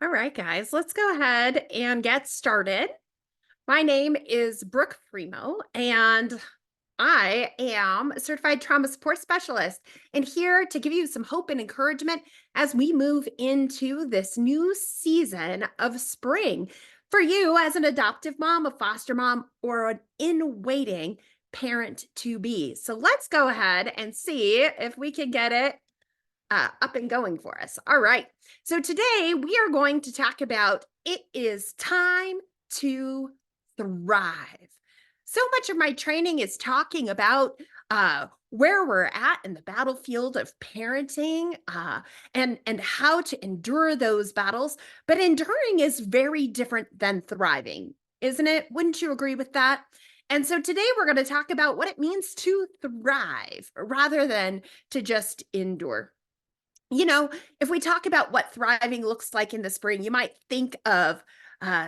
All right, guys, let's go ahead and get started. My name is Brooke Fremouw, and I am a certified trauma support specialist and here to give you some hope and encouragement as we move into this new season of spring for you as an adoptive mom, a foster mom, or an in waiting parent to be. So let's go ahead and see if we can get it up and going for us. All right. So today we are going to talk about it is time to thrive. So much of my training is talking about where we're at in the battlefield of parenting and how to endure those battles. But enduring is very different than thriving, isn't it? Wouldn't you agree with that? And so today we're going to talk about what it means to thrive rather than to just endure. If we talk about what thriving looks like in the spring, you might think of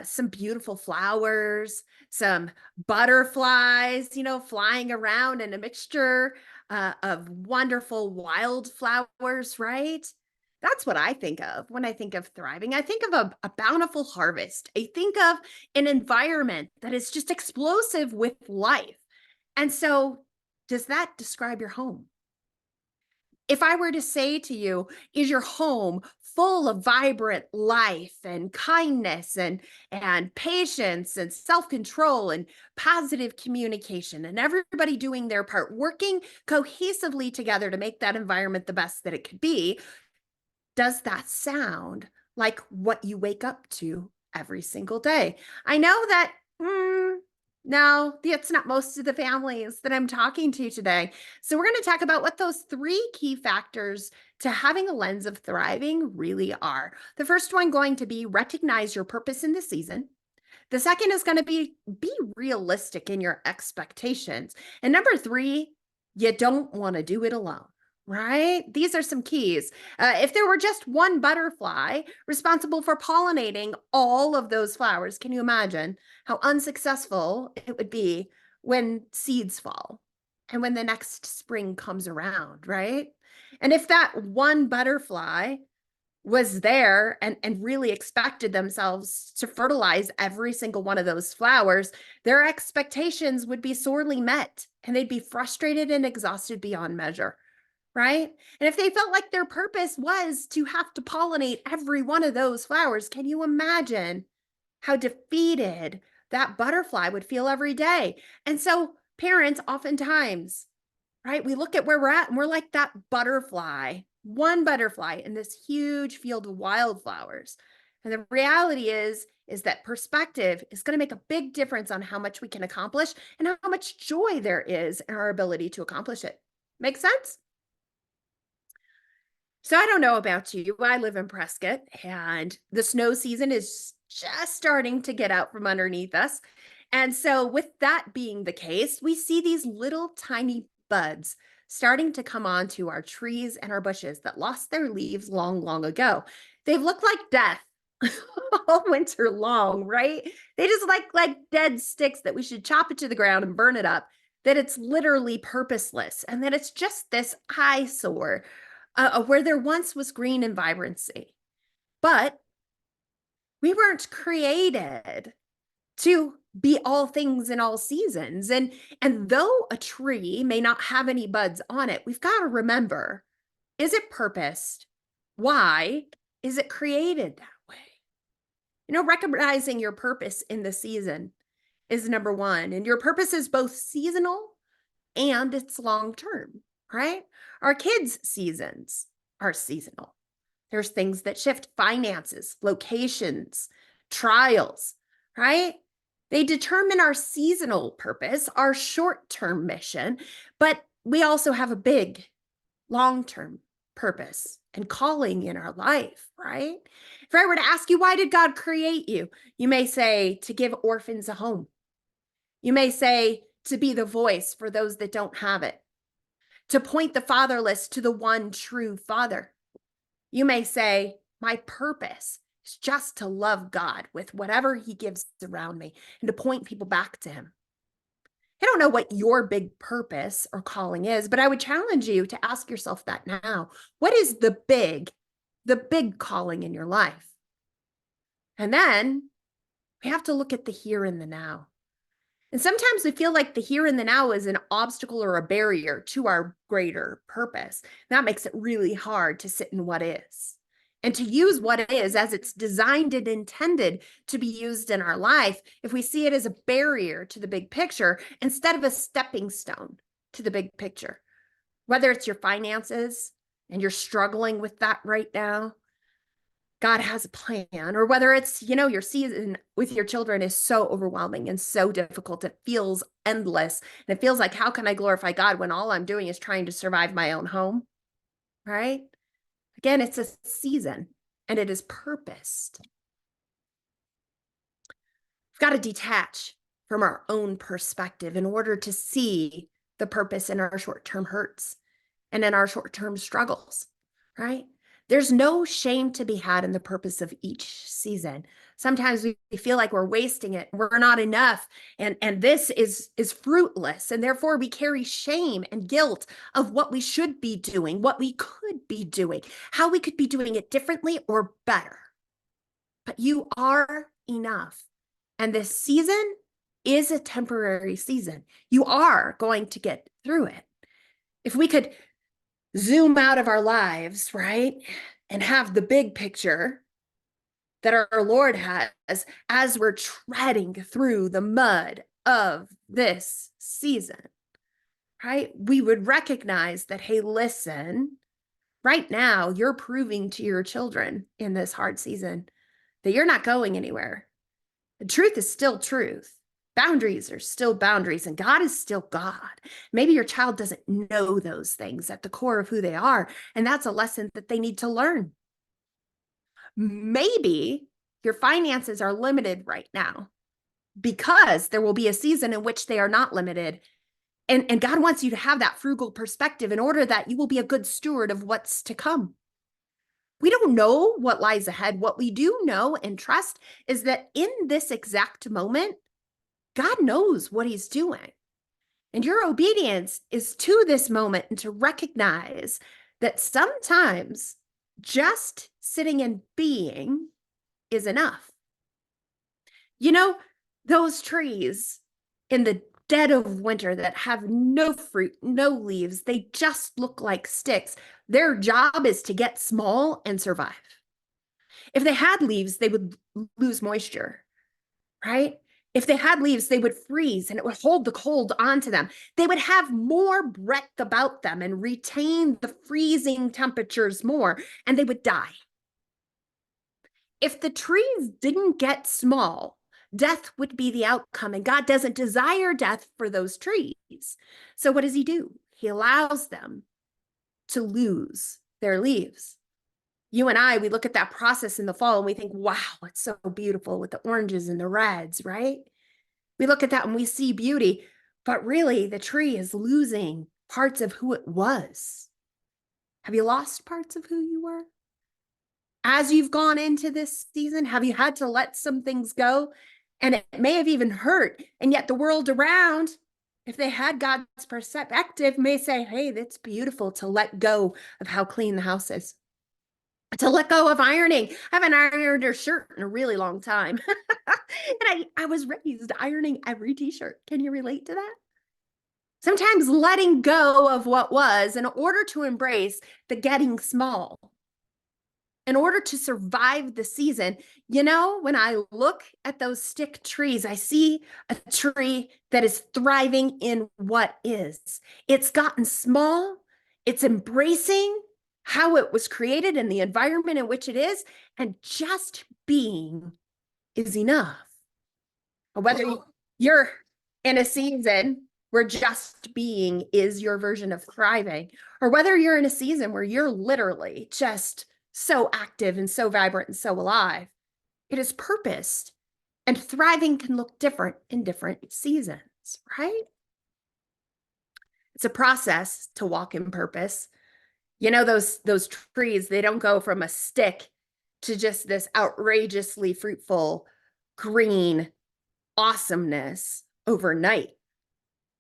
some beautiful flowers, some butterflies, flying around in a mixture of wonderful wildflowers, right? That's what I think of when I think of thriving. I think of a bountiful harvest. I think of an environment that is just explosive with life. And so, does that describe your home? If I were to say to you, is your home full of vibrant life and kindness and patience and self-control and positive communication and everybody doing their part, working cohesively together to make that environment the best that it could be, does that sound like what you wake up to every single day? I know that no, that's not most of the families that I'm talking to today. So we're going to talk about what those three key factors to having a lens of thriving really are. The first one going to be recognize your purpose in the season. The second is going to be realistic in your expectations. And number three, you don't want to do it alone, right? These are some keys. If there were just one butterfly responsible for pollinating all of those flowers, can you imagine how unsuccessful it would be when seeds fall and when the next spring comes around, right? And if that one butterfly was there and really expected themselves to fertilize every single one of those flowers, their expectations would be sorely met and they'd be frustrated and exhausted beyond measure, right? And if they felt like their purpose was to have to pollinate every one of those flowers, can you imagine how defeated that butterfly would feel every day? And so parents oftentimes, right, we look at where we're at and we're like that butterfly, one butterfly in this huge field of wildflowers. And the reality is that perspective is going to make a big difference on how much we can accomplish and how much joy there is in our ability to accomplish it. Make sense? So I don't know about you. I live in Prescott and the snow season is just starting to get out from underneath us. And so, with that being the case, we see these little tiny buds starting to come onto our trees and our bushes that lost their leaves long, long ago. They look like death all winter long, right? They just like dead sticks that we should chop it to the ground and burn it up, that it's literally purposeless and that it's just this eyesore where there once was green and vibrancy. But we weren't created to be all things in all seasons. And though a tree may not have any buds on it, we've got to remember, is it purposed? Why is it created that way? Recognizing your purpose in the season is number one. And your purpose is both seasonal and it's long term, right? Our kids' seasons are seasonal. There's things that shift: finances, locations, trials, right? They determine our seasonal purpose, our short-term mission, but we also have a big long-term purpose and calling in our life, right? If I were to ask you, why did God create you? You may say, to give orphans a home. You may say, to be the voice for those that don't have it, to point the fatherless to the one true Father. You may say, my purpose is just to love God with whatever he gives around me and to point people back to him. I don't know what your big purpose or calling is, but I would challenge you to ask yourself that now. What is the big calling in your life? And then we have to look at the here and the now. And sometimes we feel like the here and the now is an obstacle or a barrier to our greater purpose. That makes it really hard to sit in what is and to use what is as it's designed and intended to be used in our life. If we see it as a barrier to the big picture instead of a stepping stone to the big picture, whether it's your finances and you're struggling with that right now, God has a plan, or whether it's, your season with your children is so overwhelming and so difficult. It feels endless. And it feels like, how can I glorify God when all I'm doing is trying to survive my own home? Right? Again, it's a season and it is purposed. We've got to detach from our own perspective in order to see the purpose in our short-term hurts and in our short-term struggles, right? There's no shame to be had in the purpose of each season. Sometimes we feel like we're wasting it, we're not enough, and this is fruitless, and therefore we carry shame and guilt of what we should be doing, what we could be doing, how we could be doing it differently or better. But you are enough, and this season is a temporary season. You are going to get through it. If we could zoom out of our lives, right, and have the big picture that our Lord has as we're treading through the mud of this season, right, we would recognize that, hey, listen, right now you're proving to your children in this hard season that you're not going anywhere. The truth is still truth. Boundaries are still boundaries, and God is still God. Maybe your child doesn't know those things at the core of who they are, and that's a lesson that they need to learn. Maybe your finances are limited right now because there will be a season in which they are not limited. And God wants you to have that frugal perspective in order that you will be a good steward of what's to come. We don't know what lies ahead. What we do know and trust is that in this exact moment, God knows what he's doing. And your obedience is to this moment and to recognize that sometimes just sitting and being is enough. Those trees in the dead of winter that have no fruit, no leaves, they just look like sticks. Their job is to get small and survive. If they had leaves, they would lose moisture, right? If they had leaves, they would freeze and it would hold the cold onto them. They would have more breath about them and retain the freezing temperatures more, and they would die. If the trees didn't get small, death would be the outcome, and God doesn't desire death for those trees. So what does he do? He allows them to lose their leaves. You and I, we look at that process in the fall and we think, wow, it's so beautiful with the oranges and the reds, right? We look at that and we see beauty, but really the tree is losing parts of who it was. Have you lost parts of who you were? As you've gone into this season, have you had to let some things go? And it may have even hurt. And yet the world around, if they had God's perspective, may say, hey, that's beautiful to let go of how clean the house is. To let go of ironing. I haven't ironed a shirt in a really long time. And I was raised ironing every t-shirt. Can you relate to that? Sometimes letting go of what was in order to embrace the getting small. In order to survive the season, when I look at those stick trees, I see a tree that is thriving in what is. It's gotten small. It's embracing how it was created and the environment in which it is, and just being is enough. Whether you're in a season where just being is your version of thriving, or whether you're in a season where you're literally just so active and so vibrant and so alive, it is purposed. And thriving can look different in different seasons, right? It's a process to walk in purpose. Those trees, they don't go from a stick to just this outrageously fruitful green awesomeness overnight.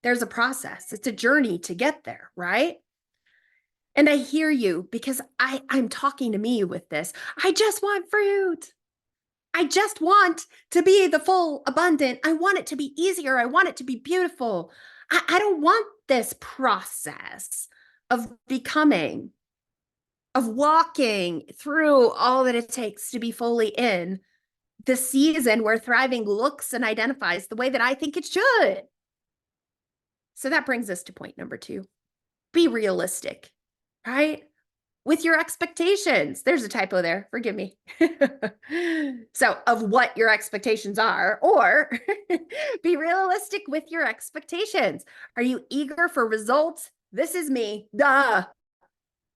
There's a process. It's a journey to get there, right? And I hear you because I'm talking to me with this. I just want fruit. I just want to be the full, abundant. I want it to be easier. I want it to be beautiful. I don't want this process of becoming, of walking through all that it takes to be fully in the season where thriving looks and identifies the way that I think it should. So that brings us to point number 2. Be realistic, right? With your expectations. There's a typo there. Forgive me. So, of what your expectations are, or be realistic with your expectations. Are you eager for results? This is me. Duh.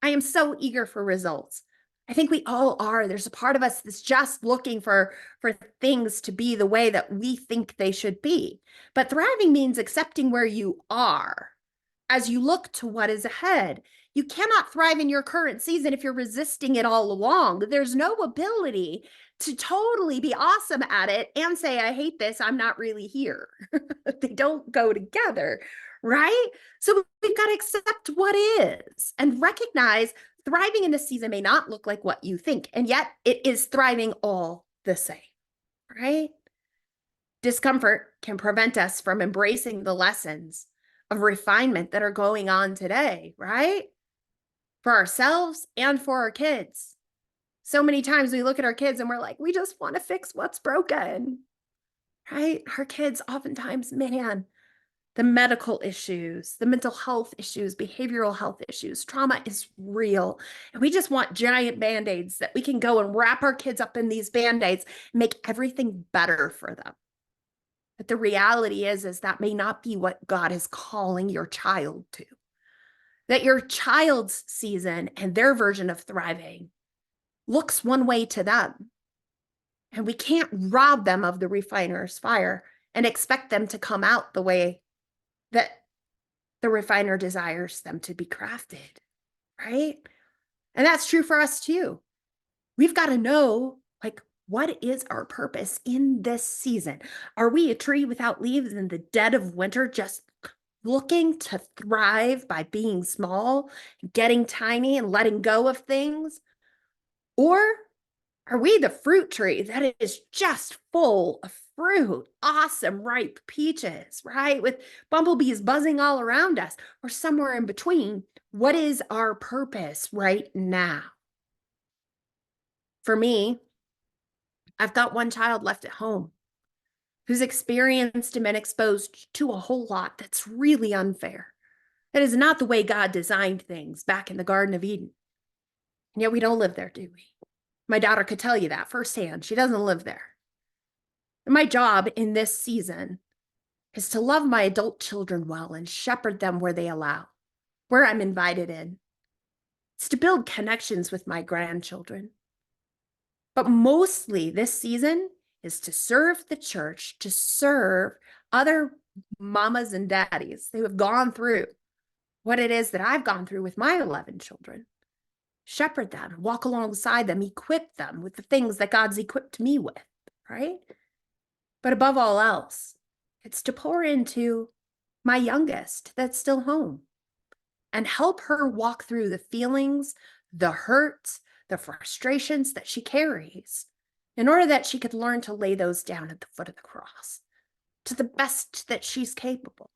I am so eager for results. I think we all are. There's a part of us that's just looking for things to be the way that we think they should be. But thriving means accepting where you are as you look to what is ahead. You cannot thrive in your current season if you're resisting it all along. There's no ability to totally be awesome at it and say, I hate this, I'm not really here. They don't go together, right? So we've got to accept what is and recognize thriving in this season may not look like what you think, and yet it is thriving all the same, right? Discomfort can prevent us from embracing the lessons of refinement that are going on today, right? For ourselves and for our kids. So many times we look at our kids and we're like, we just want to fix what's broken, right? Our kids oftentimes, man, the medical issues, the mental health issues, behavioral health issues, trauma is real. And we just want giant band-aids that we can go and wrap our kids up in these band-aids and make everything better for them. But the reality is that may not be what God is calling your child to. That your child's season and their version of thriving looks one way to them. And we can't rob them of the refiner's fire and expect them to come out the way that the refiner desires them to be crafted, right? And that's true for us too. We've got to know, like, what is our purpose in this season? Are we a tree without leaves in the dead of winter, just looking to thrive by being small, getting tiny, and letting go of things? Or are we the fruit tree that is just full of fruit, awesome, ripe peaches, right? With bumblebees buzzing all around us, or somewhere in between? What is our purpose right now? For me, I've got one child left at home who's experienced and been exposed to a whole lot that's really unfair. That is not the way God designed things back in the Garden of Eden. And yet we don't live there, do we? My daughter could tell you that firsthand. She doesn't live there. And my job in this season is to love my adult children well and shepherd them where they allow, where I'm invited in. It's to build connections with my grandchildren. But mostly this season is to serve the church, to serve other mamas and daddies who have gone through what it is that I've gone through with my 11 children. Shepherd them, walk alongside them, equip them with the things that God's equipped me with, right? But above all else, it's to pour into my youngest that's still home and help her walk through the feelings, the hurts, the frustrations that she carries in order that she could learn to lay those down at the foot of the cross to the best that she's capable.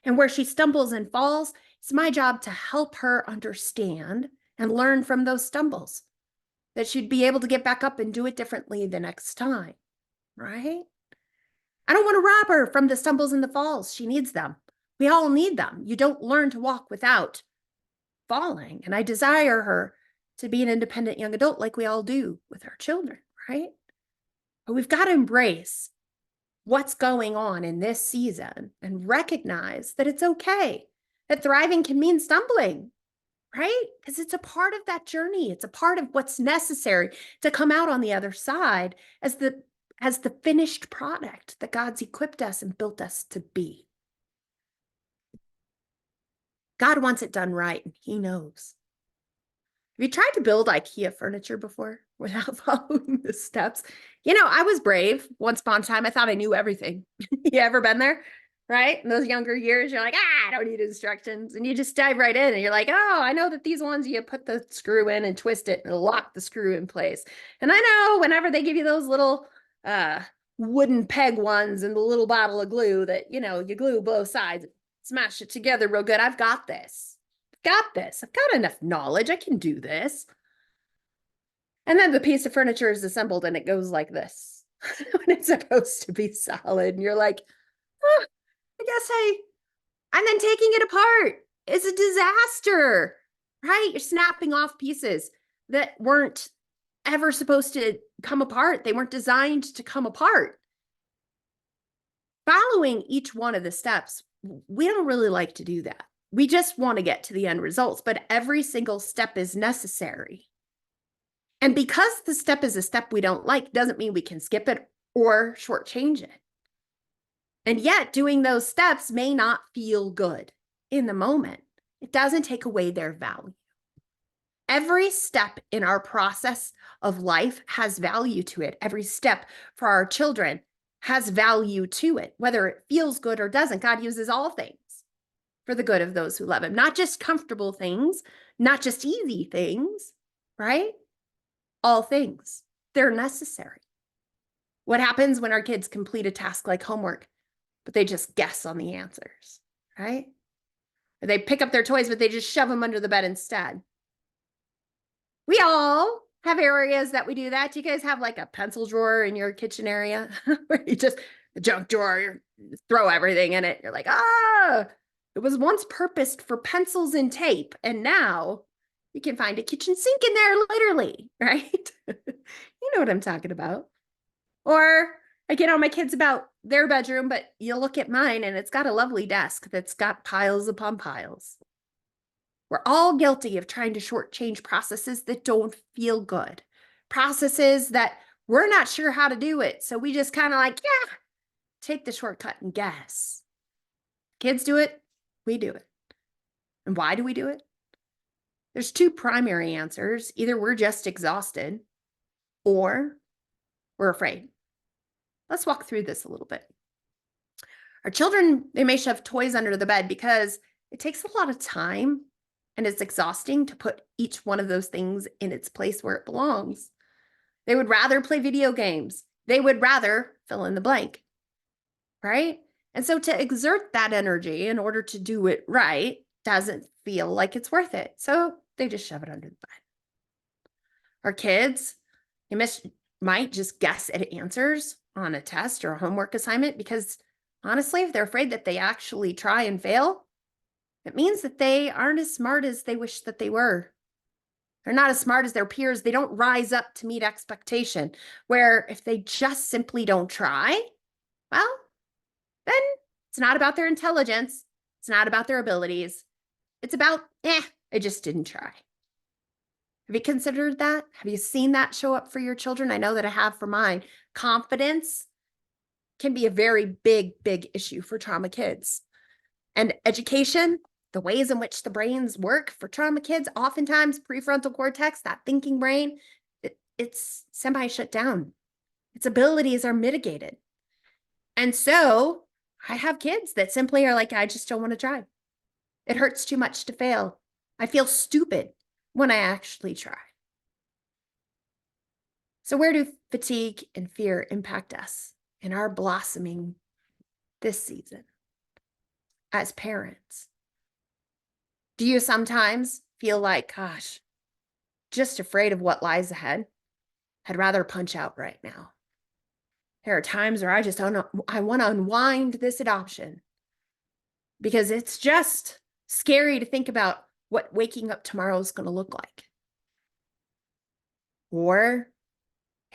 And where she stumbles and falls, it's my job to help her understand and learn from those stumbles, that she'd be able to get back up and do it differently the next time, right? I don't want to rob her from the stumbles and the falls. She needs them. We all need them. You don't learn to walk without falling. And I desire her to be an independent young adult like we all do with our children, right? But we've got to embrace what's going on in this season and recognize that it's okay, that thriving can mean stumbling, right? Because it's a part of that journey. It's a part of what's necessary to come out on the other side as the finished product that God's equipped us and built us to be. God wants it done right, and He knows. Have you tried to build IKEA furniture before without following the steps? You know, I was brave once upon a time. I thought I knew everything. You ever been there? right? In those younger years, you're like, I don't need instructions. And you just dive right in and you're like, oh, I know that these ones you put the screw in and twist it and lock the screw in place. And I know whenever they give you those little wooden peg ones and the little bottle of glue that, you glue both sides, smash it together real good. I've got this. I've got enough knowledge. I can do this. And then the piece of furniture is assembled and it goes like this when it's supposed to be solid. And you're like, oh, I guess and then taking it apart is a disaster, right? You're snapping off pieces that weren't ever supposed to come apart. They weren't designed to come apart. Following each one of the steps, we don't really like to do that. We just want to get to the end results, but every single step is necessary. And because the step is a step we don't like, doesn't mean we can skip it or shortchange it. And yet, doing those steps may not feel good in the moment. It doesn't take away their value. Every step in our process of life has value to it. Every step for our children has value to it, whether it feels good or doesn't. God uses all things for the good of those who love him, not just comfortable things, not just easy things, right? All things. They're necessary. What happens when our kids complete a task like homework, but they just guess on the answers, right? Or they pick up their toys, but they just shove them under the bed instead. We all have areas that we do that. Do you guys have like a pencil drawer in your kitchen area where you just, the junk drawer, you throw everything in it. You're like, it was once purposed for pencils and tape. And now you can find a kitchen sink in there, literally, right? You know what I'm talking about. Or I get on my kids about their bedroom, but you look at mine and it's got a lovely desk that's got piles upon piles. We're all guilty of trying to shortchange processes that don't feel good, processes that we're not sure how to do it. So we just kind of like, yeah, take the shortcut and guess. Kids do it, we do it. And why do we do it? There's two primary answers. Either we're just exhausted or we're afraid. Let's walk through this a little bit. Our children, they may shove toys under the bed because it takes a lot of time and it's exhausting to put each one of those things in its place where it belongs. They would rather play video games. They would rather fill in the blank, right? And so to exert that energy in order to do it right doesn't feel like it's worth it. So they just shove it under the bed. Our kids, they might just guess at answers on a test or a homework assignment because honestly, if they're afraid that they actually try and fail, it means that they aren't as smart as they wish that they were. They're not as smart as their peers. They don't rise up to meet expectation, where if they just simply don't try, well, then it's not about their intelligence. It's not about their abilities. It's about, I just didn't try. Have you considered that? Have you seen that show up for your children? I know that I have for mine. Confidence can be a very big, big issue for trauma kids. And education, the ways in which the brains work for trauma kids, oftentimes prefrontal cortex, that thinking brain, it's semi-shut down. Its abilities are mitigated. And so I have kids that simply are like, I just don't want to try. It hurts too much to fail. I feel stupid when I actually try. So where do fatigue and fear impact us in our blossoming this season as parents? Do you sometimes feel like, gosh, just afraid of what lies ahead? I'd rather punch out right now. There are times where I want to unwind this adoption because it's just scary to think about what waking up tomorrow is going to look like. Or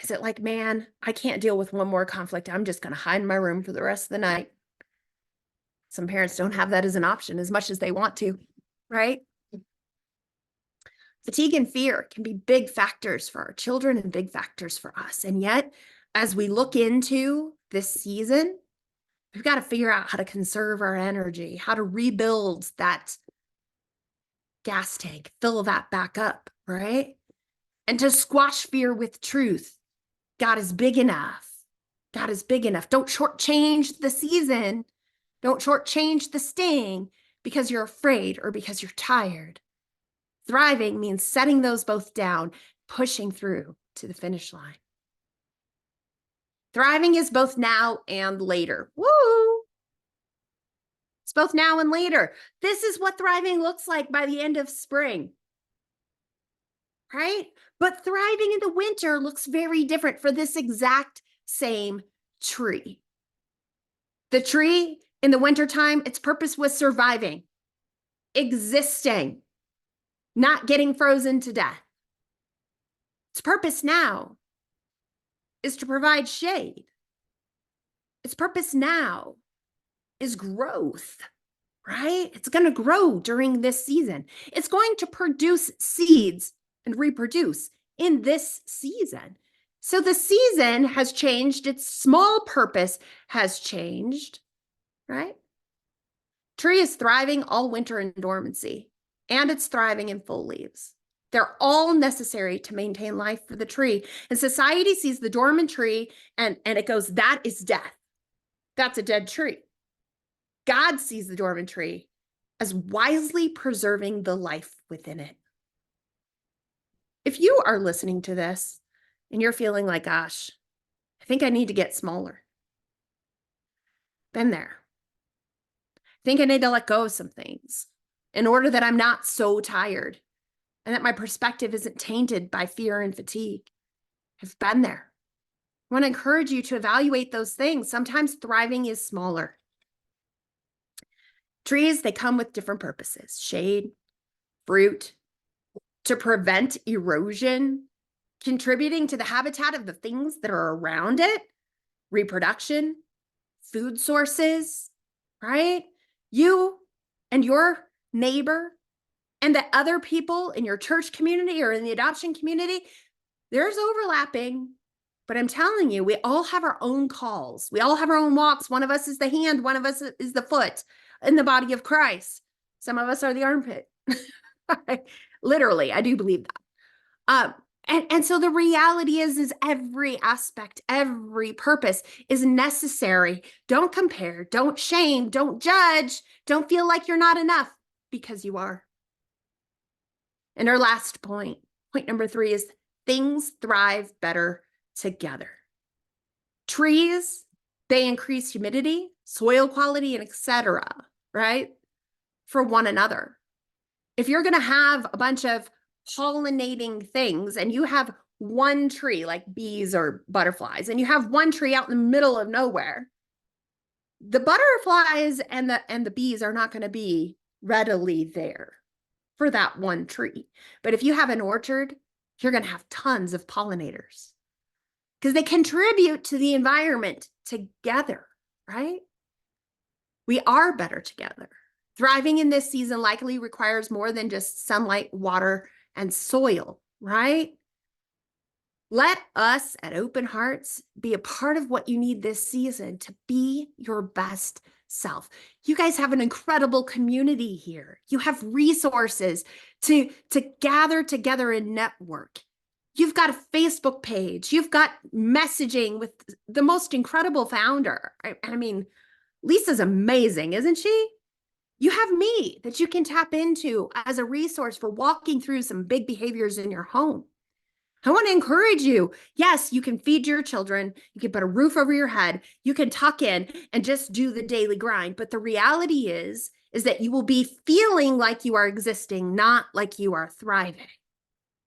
is it like, man, I can't deal with one more conflict. I'm just going to hide in my room for the rest of the night. Some parents don't have that as an option as much as they want to, right? Fatigue and fear can be big factors for our children and big factors for us. And yet, as we look into this season, we've got to figure out how to conserve our energy, how to rebuild that gas tank, fill that back up, right? And to squash fear with truth. God is big enough. God is big enough. Don't shortchange the season Don't shortchange the sting because you're afraid or because you're tired. Thriving means setting those both down, pushing through to the finish line. Thriving is both now and later. Woo! It's both now and later. This is what thriving looks like by the end of spring, right? But thriving in the winter looks very different for this exact same tree. The tree in the wintertime, its purpose was surviving, existing, not getting frozen to death. Its purpose now is to provide shade. Its purpose now is growth, right? It's going to grow during this season. It's going to produce seeds and reproduce in this season. So the season has changed. Its small purpose has changed, right? Tree is thriving all winter in dormancy, and it's thriving in full leaves. They're all necessary to maintain life for the tree. And society sees the dormant tree and it goes, that is death. That's a dead tree. God sees the dormant tree as wisely preserving the life within it. If you are listening to this and you're feeling like, gosh, I think I need to get smaller. Been there. I think I need to let go of some things in order that I'm not so tired and that my perspective isn't tainted by fear and fatigue. I've been there. I want to encourage you to evaluate those things. Sometimes thriving is smaller. Trees, they come with different purposes: shade, fruit, to prevent erosion, contributing to the habitat of the things that are around it, reproduction, food sources, right? You and your neighbor and the other people in your church community or in the adoption community, there's overlapping. But I'm telling you, we all have our own calls. We all have our own walks. One of us is the hand. One of us is the foot in the body of Christ. Some of us are the armpit. Literally, I do believe that. And so the reality is every aspect, every purpose is necessary. Don't compare, don't shame, don't judge, don't feel like you're not enough, because you are. And our last point number 3, is things thrive better together. Trees, they increase humidity, soil quality, and etc., right? For one another. If you're going to have a bunch of pollinating things and you have one tree like bees or butterflies, and you have one tree out in the middle of nowhere, the butterflies and the bees are not going to be readily there for that one tree. But if you have an orchard, you're going to have tons of pollinators because they contribute to the environment together, right? We are better together. Thriving in this season likely requires more than just sunlight, water, and soil, right? Let us at Open Hearts be a part of what you need this season to be your best self. You guys have an incredible community here. You have resources to gather together and network. You've got a Facebook page. You've got messaging with the most incredible founder. I mean, Lisa's amazing, isn't she? You have me that you can tap into as a resource for walking through some big behaviors in your home. I want to encourage you. Yes, you can feed your children. You can put a roof over your head. You can tuck in and just do the daily grind. But the reality is that you will be feeling like you are existing, not like you are thriving.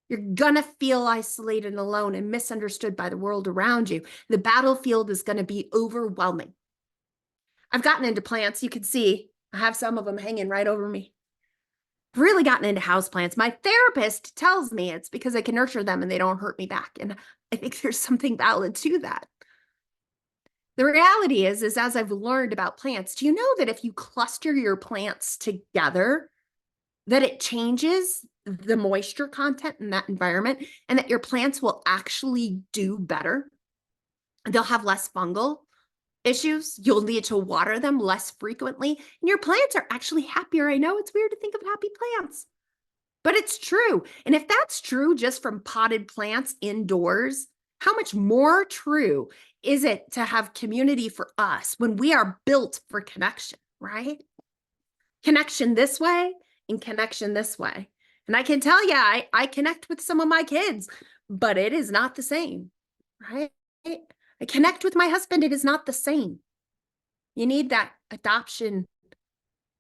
You're going to feel isolated and alone and misunderstood by the world around you. The battlefield is going to be overwhelming. I've gotten into plants. You can see I have some of them hanging right over me. I've really gotten into houseplants. My therapist tells me it's because I can nurture them and they don't hurt me back. And I think there's something valid to that. The reality is as I've learned about plants, do you know that if you cluster your plants together, that it changes the moisture content in that environment and that your plants will actually do better? They'll have less fungal issues. You'll need to water them less frequently, and your plants are actually happier. I know it's weird to think of happy plants, but it's true. And if that's true just from potted plants indoors, How much more true is it to have community for us when we are built for connection, right? Connection this way and connection this way. And I can tell you, I connect with some of my kids, but it is not the same, right? I connect with my husband, it is not the same. You need that adoption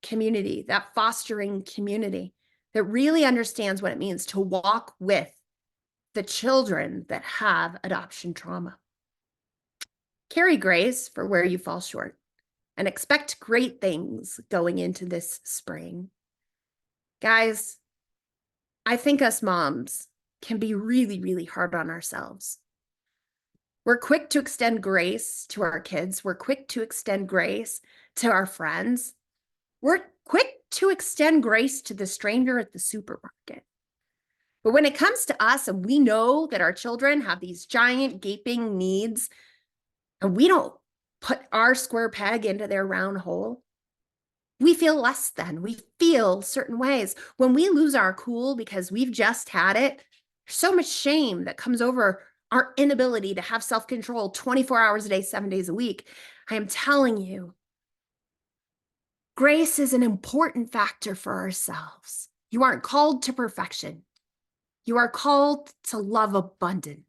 community, that fostering community that really understands what it means to walk with the children that have adoption trauma. Carry grace for where you fall short and expect great things going into this spring. Guys, I think us moms can be really, really hard on ourselves. We're quick to extend grace to our kids. We're quick to extend grace to our friends. We're quick to extend grace to the stranger at the supermarket. But when it comes to us and we know that our children have these giant gaping needs and we don't put our square peg into their round hole, we feel less than. We feel certain ways. When we lose our cool because we've just had it, there's so much shame that comes over our inability to have self-control 24 hours a day, 7 days a week. I am telling you, grace is an important factor for ourselves. You aren't called to perfection. You are called to love abundantly.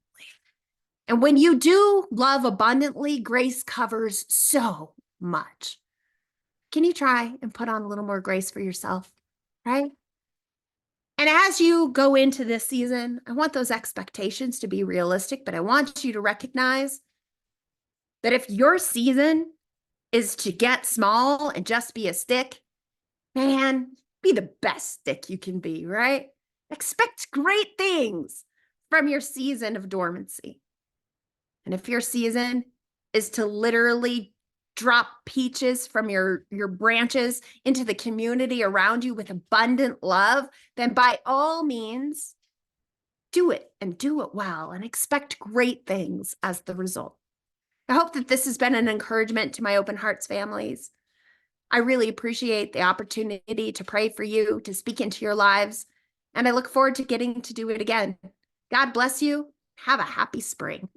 And when you do love abundantly, grace covers so much. Can you try and put on a little more grace for yourself, right? And as you go into this season, I want those expectations to be realistic, but I want you to recognize that if your season is to get small and just be a stick, man, be the best stick you can be, right? Expect great things from your season of dormancy. And if your season is to literally drop peaches from your branches into the community around you with abundant love, then by all means, do it and do it well and expect great things as the result. I hope that this has been an encouragement to my Open Hearts families. I really appreciate the opportunity to pray for you, to speak into your lives, and I look forward to getting to do it again. God bless you. Have a happy spring.